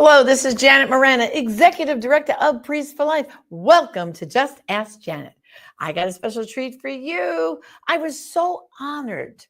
Hello, this is Janet Morana, Executive Director of Priests for Life. Welcome to Just Ask Janet. I got a special treat for you. I was so honored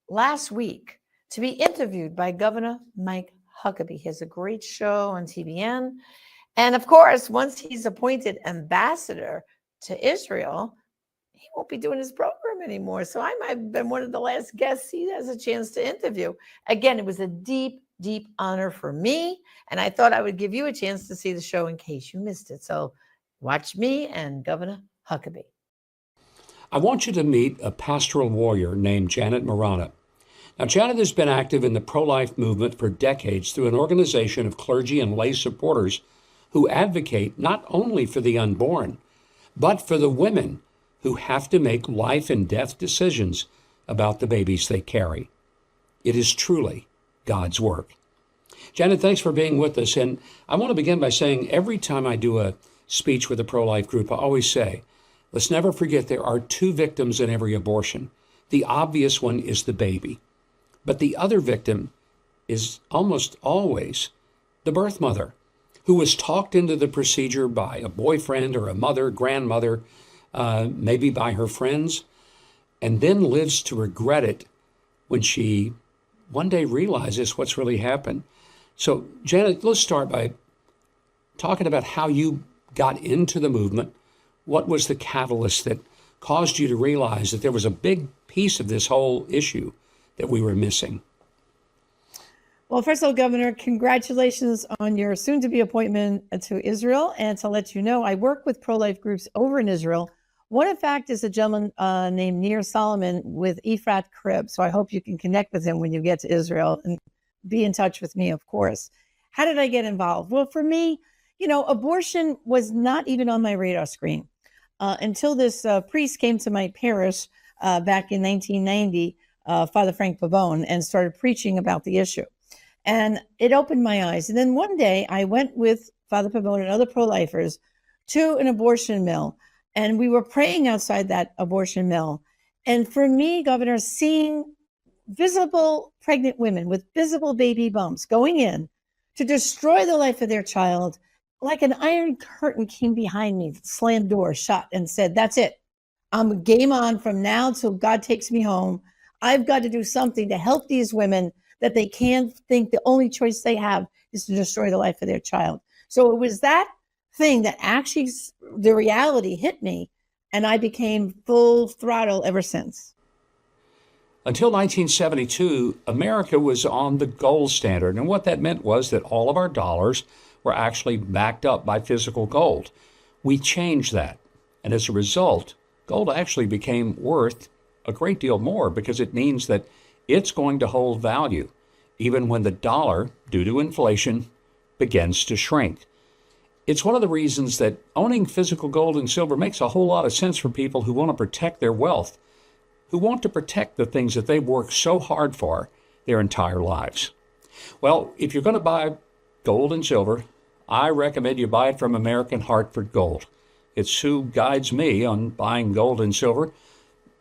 last week to be interviewed by Governor Mike Huckabee. He has a great show on TBN. And of course, once he's appointed ambassador to Israel, he won't be doing his program anymore. So I might have been one of the last guests he has a chance to interview. Again, it was a deep honor for me. And I thought I would give you a chance to see the show in case you missed it. So watch me and Governor Huckabee. I want you to meet a pastoral warrior named Janet Morana. Now, Janet has been active in the pro-life movement for decades through an organization of clergy and lay supporters who advocate not only for the unborn, but for the women who have to make life and death decisions about the babies they carry. It is truly God's work. Janet, thanks for being with us. And I want to begin by saying every time I do a speech with a pro-life group, I always say, let's never forget there are two victims in every abortion. The obvious one is the baby, but the other victim is almost always the birth mother, who was talked into the procedure by a boyfriend or a mother, grandmother, maybe by her friends, and then lives to regret it when she one day realizes what's really happened. So, Janet, let's start by talking about how you got into the movement. What was the catalyst that caused you to realize that there was a big piece of this whole issue that we were missing? Well, first of all, Governor, congratulations on your soon-to-be appointment to Israel. And to let you know, I work with pro-life groups over in Israel. One, in fact, is a gentleman named Nir Solomon with Ephrat Crib. So I hope you can connect with him when you get to Israel and be in touch with me, of course. How did I get involved? Well, for me, abortion was not even on my radar screen until this priest came to my parish back in 1990, Father Frank Pavone, and started preaching about the issue. And it opened my eyes. And then one day I went with Father Pavone and other pro-lifers to an abortion mill. And we were praying outside that abortion mill. And for me, Governor, seeing visible pregnant women with visible baby bumps going in to destroy the life of their child, like an iron curtain came behind me, slammed door shut, and said, that's it. I'm game on from now till God takes me home. I've got to do something to help these women that they can't think the only choice they have is to destroy the life of their child. So it was that thing that actually the reality hit me, and I became full throttle ever since. Until 1972, America was on the gold standard. And what that meant was that all of our dollars were actually backed up by physical gold. We changed that. And as a result, gold actually became worth a great deal more because it means that it's going to hold value even when the dollar, due to inflation, begins to shrink. It's one of the reasons that owning physical gold and silver makes a whole lot of sense for people who want to protect their wealth, who want to protect the things that they've worked so hard for their entire lives. Well, if you're going to buy gold and silver, I recommend you buy it from American Hartford Gold. It's who guides me on buying gold and silver.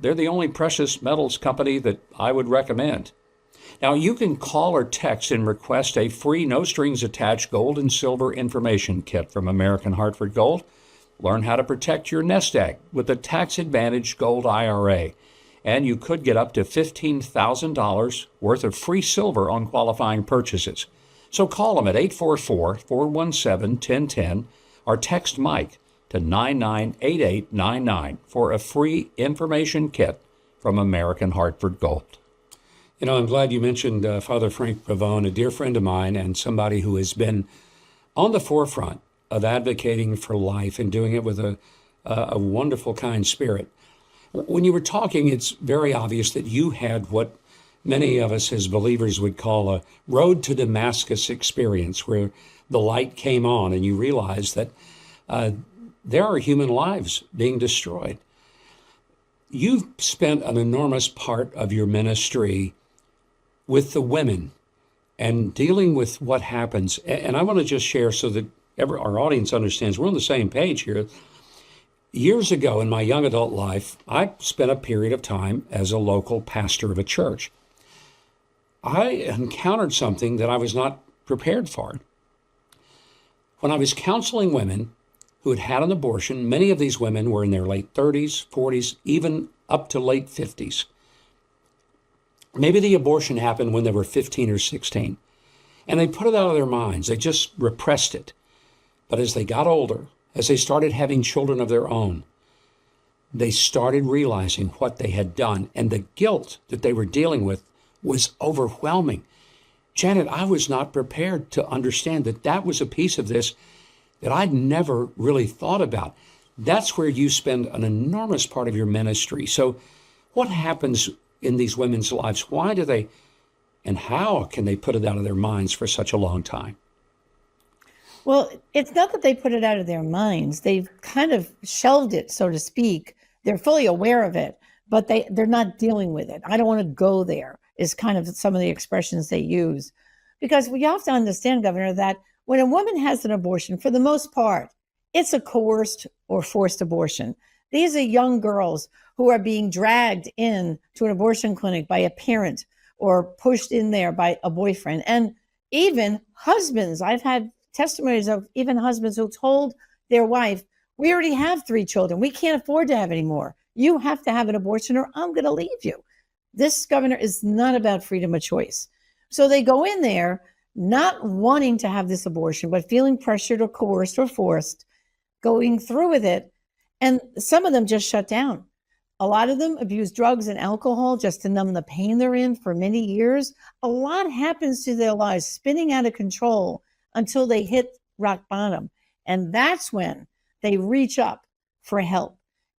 They're the only precious metals company that I would recommend. Now, you can call or text and request a free, no-strings-attached gold and silver information kit from American Hartford Gold. Learn how to protect your nest egg with a tax-advantaged gold IRA. And you could get up to $15,000 worth of free silver on qualifying purchases. So call them at 844-417-1010 or text Mike to 998899 for a free information kit from American Hartford Gold. I'm glad you mentioned Father Frank Pavone, a dear friend of mine and somebody who has been on the forefront of advocating for life and doing it with a wonderful, kind spirit. When you were talking, it's very obvious that you had what many of us as believers would call a road to Damascus experience, where the light came on and you realized that there are human lives being destroyed. You've spent an enormous part of your ministry with the women and dealing with what happens. And I want to just share so that our audience understands we're on the same page here. Years ago in my young adult life, I spent a period of time as a local pastor of a church. I encountered something that I was not prepared for. When I was counseling women who had had an abortion, many of these women were in their late 30s, 40s, even up to late 50s. Maybe the abortion happened when they were 15 or 16, and they put it out of their minds. They just repressed it. But as they got older, as they started having children of their own, they started realizing what they had done, and the guilt that they were dealing with was overwhelming. Janet, I was not prepared to understand that that was a piece of this that I'd never really thought about. That's where you spend an enormous part of your ministry. So what happens in these women's lives? Why do they, and how can they put it out of their minds for such a long time? Well, it's not that they put it out of their minds. They've kind of shelved it, so to speak. They're fully aware of it, but they're not dealing with it. I don't want to go there, is kind of some of the expressions they use. Because we have to understand, Governor, that when a woman has an abortion, for the most part, it's a coerced or forced abortion. These are young girls who are being dragged in to an abortion clinic by a parent or pushed in there by a boyfriend. And even husbands, I've had testimonies of even husbands who told their wife, we already have 3 children. We can't afford to have any more. You have to have an abortion or I'm going to leave you. This, Governor, is not about freedom of choice. So they go in there not wanting to have this abortion, but feeling pressured or coerced or forced, going through with it. And some of them just shut down. A lot of them abuse drugs and alcohol just to numb the pain they're in for many years. A lot happens to their lives, spinning out of control until they hit rock bottom. And that's when they reach up for help.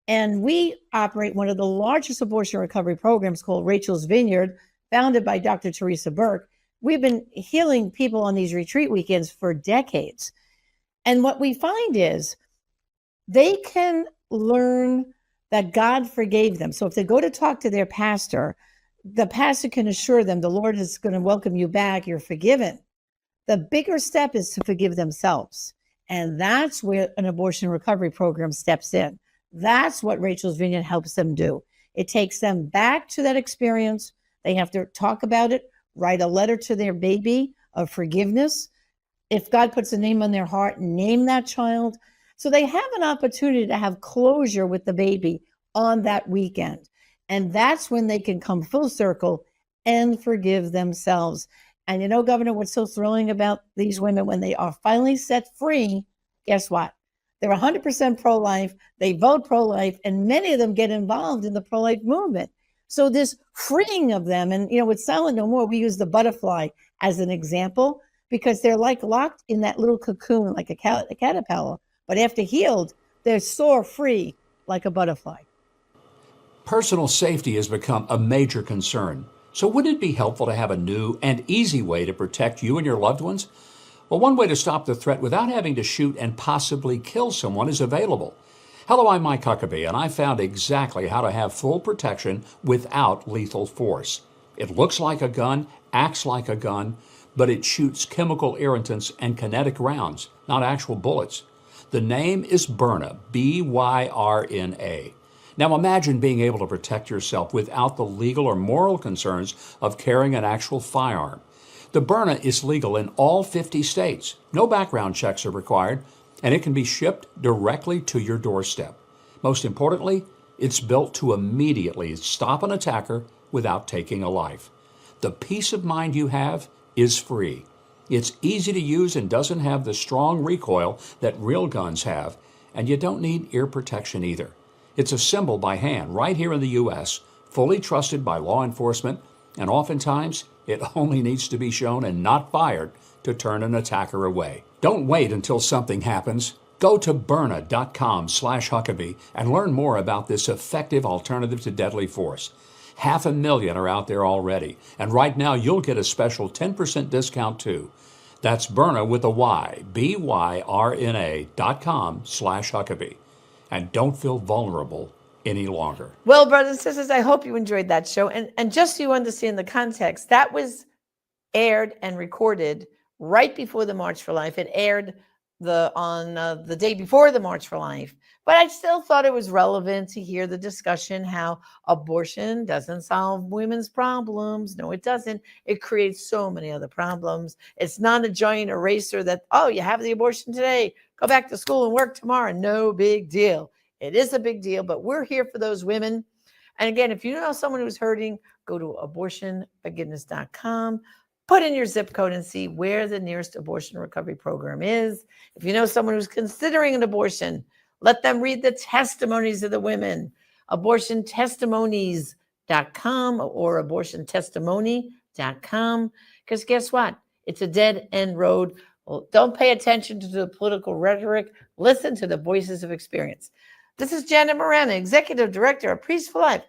And we operate one of the largest abortion recovery programs called Rachel's Vineyard, founded by Dr. Teresa Burke. We've been healing people on these retreat weekends for decades. And what we find is they can learn that God forgave them. So if they go to talk to their pastor, the pastor can assure them the Lord is going to welcome you back. You're forgiven. The bigger step is to forgive themselves. And that's where an abortion recovery program steps in. That's what Rachel's Vineyard helps them do. It takes them back to that experience. They have to talk about it, write a letter to their baby of forgiveness. If God puts a name on their heart, name that child. So they have an opportunity to have closure with the baby on that weekend. And that's when they can come full circle and forgive themselves. And you know, Governor, what's so thrilling about these women when they are finally set free, guess what? They're 100% pro-life. They vote pro-life, and many of them get involved in the pro-life movement. So this freeing of them, and you know, with Silent No More, we use the butterfly as an example because they're like locked in that little cocoon, like a caterpillar. But after healed, they're soar free like a butterfly. Personal safety has become a major concern. So wouldn't it be helpful to have a new and easy way to protect you and your loved ones? Well, one way to stop the threat without having to shoot and possibly kill someone is available. Hello, I'm Mike Huckabee, and I found exactly how to have full protection without lethal force. It looks like a gun, acts like a gun, but it shoots chemical irritants and kinetic rounds, not actual bullets. The name is Burna, B-Y-R-N-A. Now imagine being able to protect yourself without the legal or moral concerns of carrying an actual firearm. The Burna is legal in all 50 states. No background checks are required, and it can be shipped directly to your doorstep. Most importantly, it's built to immediately stop an attacker without taking a life. The peace of mind you have is free. It's easy to use and doesn't have the strong recoil that real guns have, and you don't need ear protection either. It's assembled by hand right here in the U.S., fully trusted by law enforcement, and oftentimes it only needs to be shown and not fired to turn an attacker away. Don't wait until something happens. Go to Burna.com/Huckabee and learn more about this effective alternative to deadly force. 500,000 are out there already, and right now you'll get a special 10% discount too. That's Burna with a Y, BYRNA.com/Huckabee. And don't feel vulnerable any longer. Well, brothers and sisters, I hope you enjoyed that show. And just so you understand the context, that was aired and recorded right before the March for Life. It aired the day before the March for Life, but I still thought it was relevant to hear the discussion how abortion doesn't solve women's problems. No, it doesn't. It creates so many other problems. It's not a giant eraser that, oh, you have the abortion today, go back to school and work tomorrow. No big deal. It is a big deal, but we're here for those women. And again, if you know someone who's hurting, go to abortionforgiveness.com. Put in your zip code and see where the nearest abortion recovery program is. If you know someone who's considering an abortion, let them read the testimonies of the women. Abortiontestimonies.com or abortiontestimony.com. Because guess what? It's a dead end road. Well, don't pay attention to the political rhetoric. Listen to the voices of experience. This is Janet Morana, Executive Director of Priest for Life.